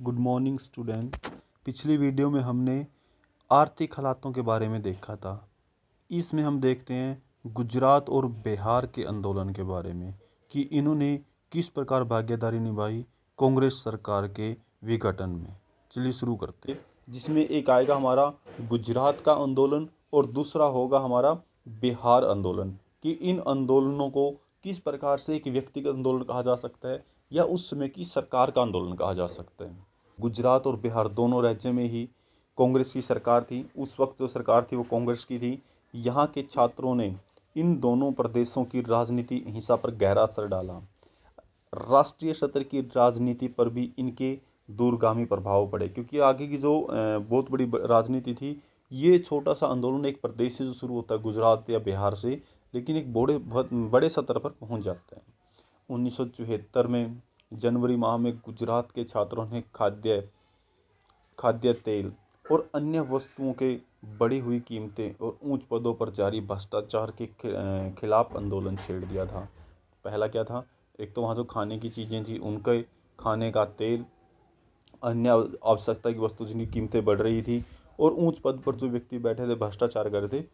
Good morning student. पिछली video में हमने आर्थिक हालातों के बारे में देखा था। इसमें हम देखते हैं गुजरात और बिहार के आंदोलन के बारे में कि इन्होंने किस प्रकार भागीदारी निभाई कांग्रेस सरकार के विघटन में। चलिए शुरू करते हैं, जिसमें एक आएगा हमारा गुजरात का आंदोलन और दूसरा होगा हमारा बिहार आंदोलन कि इन आंदोलनों को किस प्रकार से एक व्यक्तिगत आंदोलन कहा जा सकता है या उस समय की सरकार का आंदोलन कहा जा सकता है। गुजरात और बिहार दोनों राज्य में ही कांग्रेस की सरकार थी। उस वक्त जो सरकार थी वो कांग्रेस की थी। यहाँ के छात्रों ने इन दोनों प्रदेशों की राजनीति हिंसा पर गहरा असर डाला। राष्ट्रीय स्तर की राजनीति पर भी इनके दूरगामी प्रभाव पड़े, क्योंकि आगे की जो बहुत बड़ी राजनीति थी, ये छोटा सा आंदोलन एक प्रदेश से जो शुरू होता है गुजरात या बिहार से, लेकिन एक बहुत बड़े स्तर पर पहुंच जाता है। 1974 में जनवरी माह में गुजरात के छात्रों ने खाद्य तेल और अन्य वस्तुओं के बढ़ी हुई कीमतें और उच्च पदों पर जारी भ्रष्टाचार के खिलाफ आंदोलन छेड़ दिया था। पहला क्या था, एक तो वहाँ जो खाने की चीज़ें थी, उनके खाने का तेल, अन्य आवश्यकता की वस्तु जिनकी कीमतें बढ़ रही थी, और ऊंच पद पर जो व्यक्ति बैठे थे भ्रष्टाचार कर थे,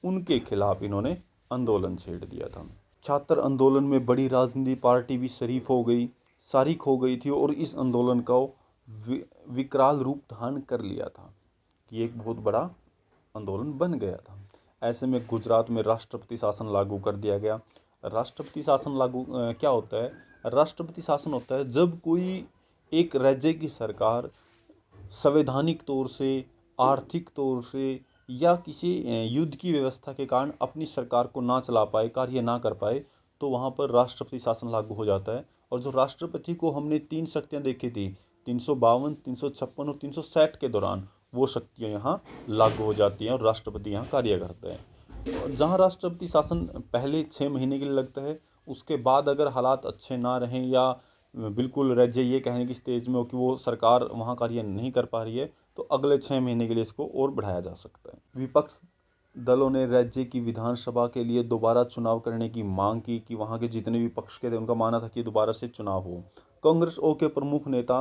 उनके खिलाफ इन्होंने आंदोलन छेड़ दिया था। छात्र आंदोलन में बड़ी राजनीतिक पार्टी भी शरीक हो गई थी और इस आंदोलन का विकराल रूप धारण कर लिया था कि एक बहुत बड़ा आंदोलन बन गया था। ऐसे में गुजरात में राष्ट्रपति शासन लागू कर दिया गया। राष्ट्रपति शासन लागू क्या होता है? राष्ट्रपति शासन होता है जब कोई एक राज्य की सरकार संवैधानिक तौर से, आर्थिक तौर से या किसी युद्ध की व्यवस्था के कारण अपनी सरकार को ना चला पाए, कार्य ना कर पाए, तो वहाँ पर राष्ट्रपति शासन लागू हो जाता है। और जो राष्ट्रपति को हमने 3 शक्तियाँ देखी थी, 352, 356 और 360 के दौरान, वो शक्तियाँ यहाँ लागू हो जाती हैं और राष्ट्रपति यहाँ कार्य करता है। जहाँ राष्ट्रपति शासन पहले 6 महीने के लिए लगता है, उसके बाद अगर हालात अच्छे ना रहें या बिल्कुल राज्य ये कहने की स्टेज में हो कि वो सरकार वहाँ कार्य नहीं कर पा रही है, तो अगले 6 महीने के लिए इसको और बढ़ाया जा सकता है। विपक्ष दलों ने राज्य की विधानसभा के लिए दोबारा चुनाव करने की मांग की कि वहाँ के जितने भी पक्ष के थे उनका मानना था कि दोबारा से चुनाव हो। कांग्रेस ओ के प्रमुख नेता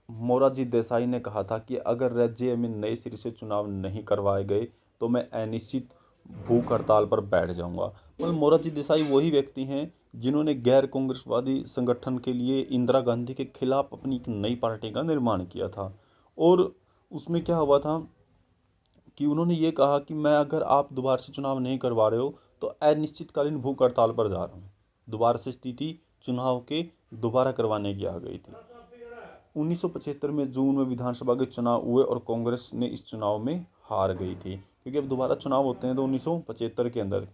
मोरारजी देसाई ने कहा था कि अगर राज्य में नए सिरे से चुनाव नहीं करवाए गए तो मैं अनिश्चित भूख हड़ताल पर बैठ जाऊंगा। मतलब मोरारजी देसाई वही व्यक्ति हैं जिन्होंने गैर कांग्रेसवादी संगठन के लिए इंदिरा गांधी के खिलाफ अपनी एक नई पार्टी का निर्माण किया था। और उसमें क्या हुआ था कि उन्होंने ये कहा कि मैं अगर आप दोबारा से चुनाव नहीं करवा रहे हो तो अनिश्चितकालीन भूख हड़ताल पर जा रहा हूँ। दोबारा से स्थिति चुनाव के दोबारा करवाने की आ गई थी। 1975 में जून में विधानसभा के चुनाव हुए और कांग्रेस ने इस चुनाव में हार गई थी, क्योंकि अब दोबारा चुनाव होते हैं तो 1975 के अंदर,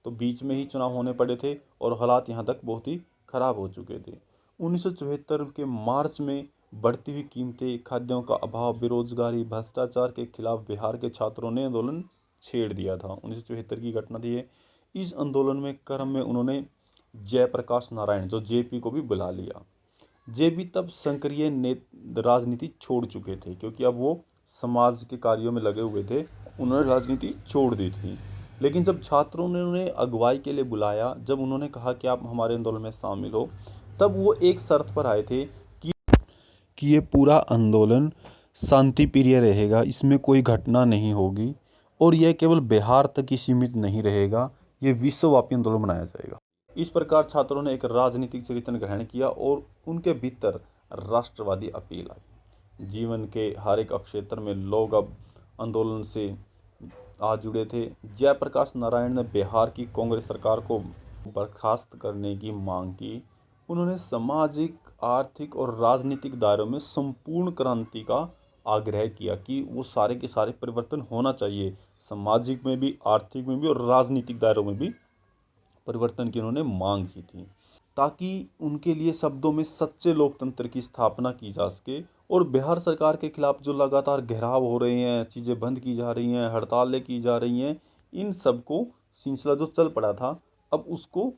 तो बीच में ही चुनाव होने पड़े थे और हालात यहाँ तक बहुत ही ख़राब हो चुके थे। 1974 के मार्च में बढ़ती हुई कीमतें, खाद्यों का अभाव, बेरोजगारी, भ्रष्टाचार के खिलाफ बिहार के छात्रों ने आंदोलन छेड़ दिया था। 1974 की घटना थी ये। इस आंदोलन में क्रम में उन्होंने जयप्रकाश नारायण जो जेपी को भी बुला लिया। जेपी तब सक्रिय राजनीति छोड़ चुके थे, क्योंकि अब वो समाज के कार्यों में लगे हुए थे, उन्होंने राजनीति छोड़ दी थी। लेकिन जब छात्रों ने उन्हें अगुवाई के लिए बुलाया, जब उन्होंने कहा कि आप हमारे आंदोलन में शामिल हो, तब वो एक शर्त पर आए थे कि ये पूरा आंदोलन शांति प्रिय रहेगा, इसमें कोई घटना नहीं होगी और यह केवल बिहार तक ही सीमित नहीं रहेगा, ये विश्वव्यापी आंदोलन बनाया जाएगा। इस प्रकार छात्रों ने एक राजनीतिक चरित्र ग्रहण किया और उनके भीतर राष्ट्रवादी अपील आई। जीवन के हर एक क्षेत्र में लोग अब आंदोलन से आ जुड़े थे। जयप्रकाश नारायण ने बिहार की कांग्रेस सरकार को बर्खास्त करने की मांग की। उन्होंने सामाजिक, आर्थिक और राजनीतिक दायरों में संपूर्ण क्रांति का आग्रह किया कि वो सारे के सारे परिवर्तन होना चाहिए, सामाजिक में भी, आर्थिक में भी और राजनीतिक दायरों में भी परिवर्तन की उन्होंने मांग की थी, ताकि उनके लिए शब्दों में सच्चे लोकतंत्र की स्थापना की जा सके। और बिहार सरकार के खिलाफ जो लगातार घेराव हो रहे हैं, चीज़ें बंद की जा रही हैं, हड़तालें की जा रही हैं, इन सब को सिलसिला जो चल पड़ा था, अब उसको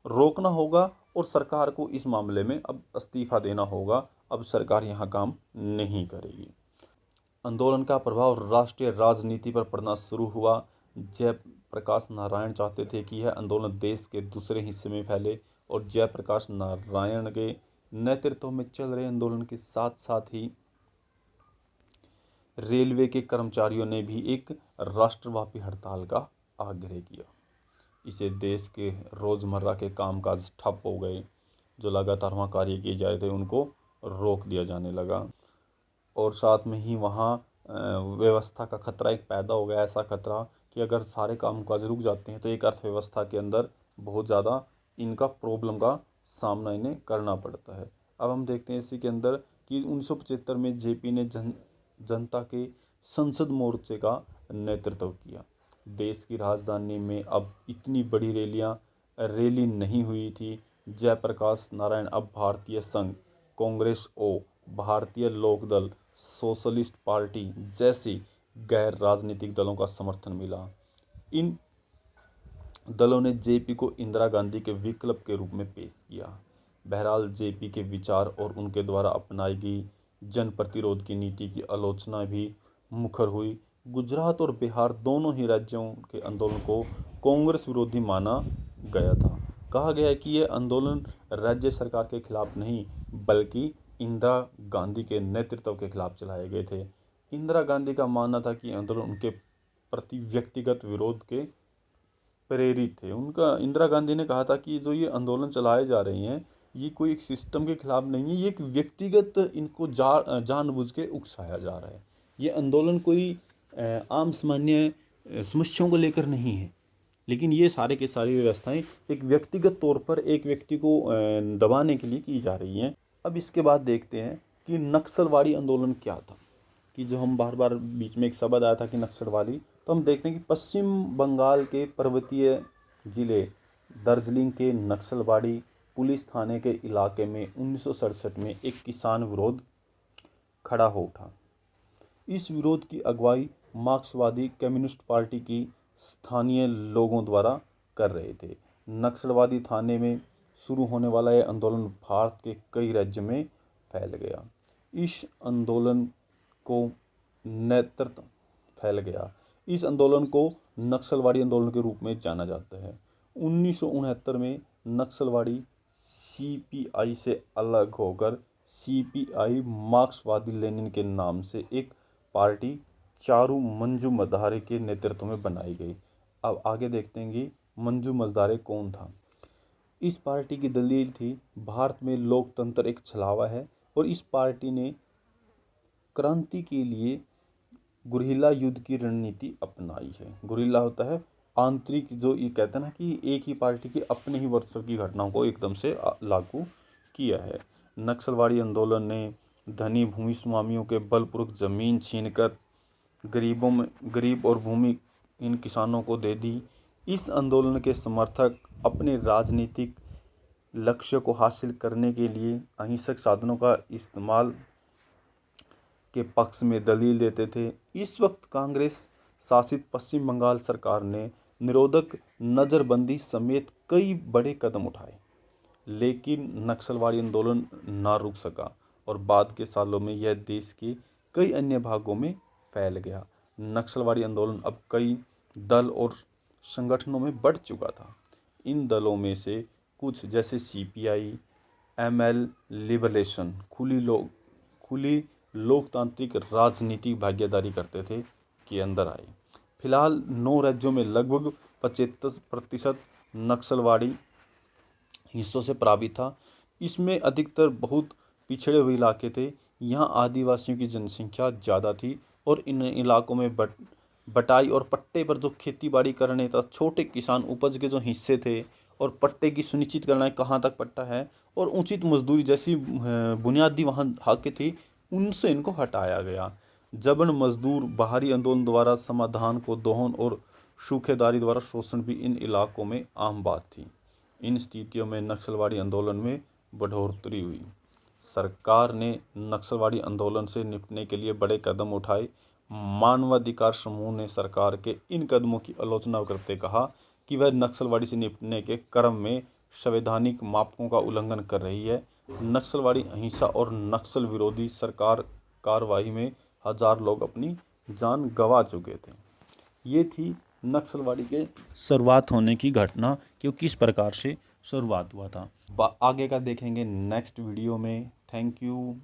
रोकना होगा और सरकार को इस मामले में अब इस्तीफा देना होगा। अब सरकार यहाँ काम नहीं करेगी। आंदोलन का प्रभाव राष्ट्रीय राजनीति पर पड़ना शुरू हुआ। जयप्रकाश नारायण चाहते थे कि यह आंदोलन देश के दूसरे हिस्से में फैले और जयप्रकाश नारायण के नेतृत्व में चल रहे आंदोलन के साथ साथ ही रेलवे के कर्मचारियों ने भी एक राष्ट्रव्यापी हड़ताल का आग्रह किया। इसे देश के रोज़मर्रा के कामकाज ठप हो गए। जो लगातार वहाँ कार्य किए जा रहे थे उनको रोक दिया जाने लगा और साथ में ही वहाँ व्यवस्था का खतरा एक पैदा हो गया। ऐसा खतरा कि अगर सारे कामकाज रुक जाते हैं तो एक अर्थव्यवस्था के अंदर बहुत ज़्यादा इनका प्रॉब्लम का सामना इन्हें करना पड़ता है। अब हम देखते हैं इसी के अंदर कि 1975 में जेपी ने जनता के संसद मोर्चे का नेतृत्व किया। देश की राजधानी में अब इतनी बड़ी रैली नहीं हुई थी। जयप्रकाश नारायण अब भारतीय संघ, कांग्रेस और भारतीय लोकदल, सोशलिस्ट पार्टी जैसी गैर राजनीतिक दलों का समर्थन मिला। इन दलों ने जेपी को इंदिरा गांधी के विकल्प के रूप में पेश किया। बहरहाल जेपी के विचार और उनके द्वारा अपनाई गई जन प्रतिरोध की नीति की आलोचना भी मुखर हुई। गुजरात और बिहार दोनों ही राज्यों के आंदोलन को कांग्रेस विरोधी माना गया था। कहा गया है कि यह आंदोलन राज्य सरकार के खिलाफ नहीं बल्कि इंदिरा गांधी के नेतृत्व के खिलाफ चलाए गए थे। इंदिरा गांधी का मानना था कि आंदोलन उनके प्रति व्यक्तिगत विरोध के प्रेरित थे। इंदिरा गांधी ने कहा था कि जो ये आंदोलन चलाए जा रहे हैं ये कोई एक सिस्टम के खिलाफ नहीं है, ये एक व्यक्तिगत इनको जानबूझ के उकसाया जा रहा है। ये आंदोलन कोई आम सामान्य समस्याओं को लेकर नहीं है, लेकिन ये सारे के सारी व्यवस्थाएं एक व्यक्तिगत तौर पर एक व्यक्ति को दबाने के लिए की जा रही हैं। अब इसके बाद देखते हैं कि नक्सलवादी आंदोलन क्या था। कि जो हम बार बार बीच में एक शब्द आया था कि नक्सलवादी, तो हम देखते हैं कि पश्चिम बंगाल के पर्वतीय जिले दार्जिलिंग के नक्सलवाड़ी पुलिस थाने के इलाके में 1967 में एक किसान विरोध खड़ा हो उठा। इस विरोध की अगुवाई मार्क्सवादी कम्युनिस्ट पार्टी की स्थानीय लोगों द्वारा कर रहे थे। नक्सलवादी थाने में शुरू होने वाला यह आंदोलन भारत के कई राज्यों में फैल गया। इस आंदोलन को नक्सलवाड़ी आंदोलन के रूप में जाना जाता है। 1969 में नक्सलवाड़ी सीपीआई से अलग होकर सीपीआई मार्क्सवादी लेनिन के नाम से एक पार्टी चारू मंजूमदारे के नेतृत्व में बनाई गई। अब आगे देखते हैं कि मंजूमदारे कौन था। इस पार्टी की दलील थी भारत में लोकतंत्र एक छलावा है और इस पार्टी ने क्रांति के लिए गुरिल्ला युद्ध की रणनीति अपनाई है। गुरिल्ला होता है आंतरिक, जो ये कहते हैं ना कि एक ही पार्टी के अपने ही वर्षों की घटनाओं को एकदम से लागू किया है। नक्सलवाड़ी आंदोलन ने धनी भूमि स्वामियों के बलपूर्वक जमीन छीनकर गरीब और भूमिहीन किसानों को दे दी। इस आंदोलन के समर्थक अपने राजनीतिक लक्ष्य को हासिल करने के लिए अहिंसक साधनों का इस्तेमाल के पक्ष में दलील देते थे। इस वक्त कांग्रेस शासित पश्चिम बंगाल सरकार ने निरोधक नज़रबंदी समेत कई बड़े कदम उठाए, लेकिन नक्सलवाड़ी आंदोलन ना रुक सका और बाद के सालों में यह देश के कई अन्य भागों में फैल गया। नक्सलवाड़ी आंदोलन अब कई दल और संगठनों में बढ़ चुका था। इन दलों में से कुछ जैसे सीपीआई, एमएल लिबरेशन खुली लोकतांत्रिक राजनीतिक भागीदारी करते थे के अंदर आए। फिलहाल 9 राज्यों में लगभग 75% नक्सलवाड़ी हिस्सों से प्रभावित था। इसमें अधिकतर बहुत पिछड़े हुए इलाके थे। यहाँ आदिवासियों की जनसंख्या ज़्यादा थी और इन इलाकों में बटाई और पट्टे पर जो खेती बाड़ी करने था, छोटे किसान उपज के जो हिस्से थे और पट्टे की सुनिश्चित करना है कहाँ तक पट्टा है और उचित मजदूरी जैसी बुनियादी वहाँ हक थी, उनसे इनको हटाया गया। जबरन मजदूर बाहरी आंदोलन द्वारा समाधान को दोहन और सूखेदारी द्वारा शोषण भी इन इलाकों में आम बात थी। इन स्थितियों में नक्सलवाड़ी आंदोलन में बढ़ोतरी हुई। सरकार ने नक्सलवाड़ी आंदोलन से निपटने के लिए बड़े कदम उठाए। मानवाधिकार समूह ने सरकार के इन कदमों की आलोचना करते कहा कि वह नक्सलवाड़ी से निपटने के क्रम में संवैधानिक मापकों का उल्लंघन कर रही है। नक्सलवाड़ी अहिंसा और नक्सल विरोधी सरकार कार्रवाई में 1000 लोग अपनी जान गंवा चुके थे। ये थी नक्सलवाड़ी के शुरुआत होने की घटना कि वो किस प्रकार से शुरुआत हुआ था। आगे का देखेंगे नेक्स्ट वीडियो में। Thank you.